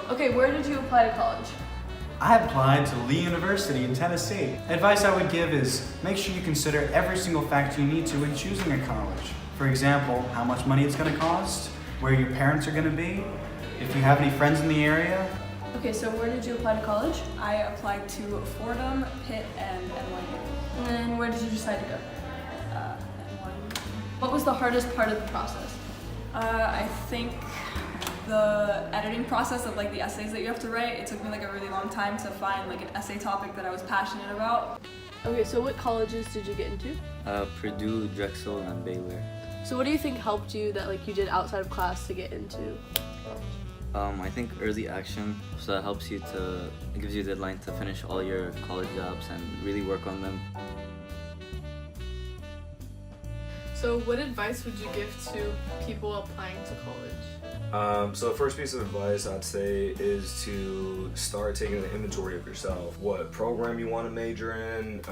Okay, where did you apply to college? I applied to Lee University in Tennessee. Advice I would give is make sure you consider every single factor you need to when choosing a college. For example, how much money it's going to cost, where your parents are going to be, if you have any friends in the area. Okay, so where did you apply to college? I applied to Fordham, Pitt, and NYU. And then where did you decide to go? NYU. What was the hardest part of the process? I think the editing process of like the essays that you have to write, it took me like a really long time to find like an essay topic that I was passionate about. Okay, so what colleges did you get into? Purdue, Drexel, and Baylor. So what do you think helped you that like you did outside of class to get into? I think early action, so that helps you it gives you a deadline to finish all your college jobs and really work on them. So what advice would you give to people applying to college? So the first piece of advice I'd say is to start taking an inventory of yourself. What program you want to major in,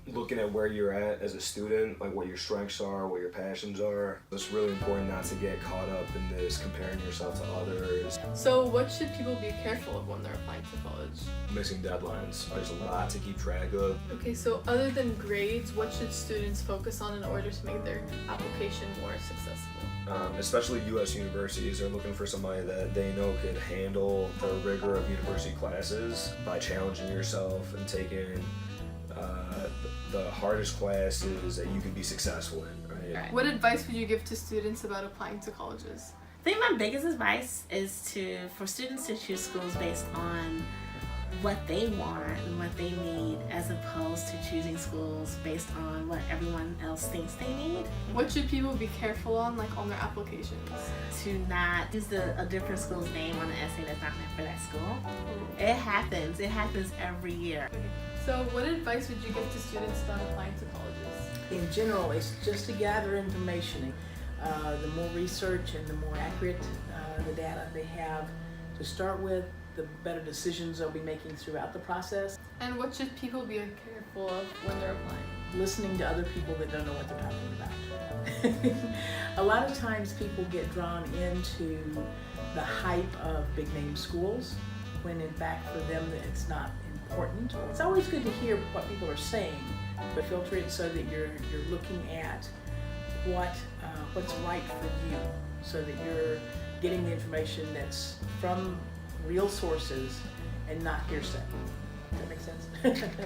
looking at where you're at as a student, like what your strengths are, what your passions are. It's really important not to get caught up in this comparing yourself to others. So what should people be careful of when they're applying to college? Missing deadlines. There's a lot to keep track of. Okay, so other than grades, what should students focus on in order to make their application more successful? Especially U.S. universities are looking for somebody that they know could handle the rigor of university classes by challenging yourself and taking the hardest classes that you can be successful in, right? What advice would you give to students about applying to colleges? I think my biggest advice is for students to choose schools based on what they want and what they need, as opposed to choosing schools based on what everyone else thinks they need. What should people be careful on, like on their applications? To not use a different school's name on an essay that's not meant for that school. It happens every year. So what advice would you give to students about applying to colleges? In general, it's just to gather information. The more research and the more accurate the data they have to start with, the better decisions they'll be making throughout the process. And what should people be careful of when they're applying? Listening to other people that don't know what they're talking about. A lot of times people get drawn into the hype of big name schools, when in fact for them it's not important. It's always good to hear what people are saying, but filter it so that you're looking at what's right for you, so that you're getting the information that's from real sources and not hearsay. Does that make sense?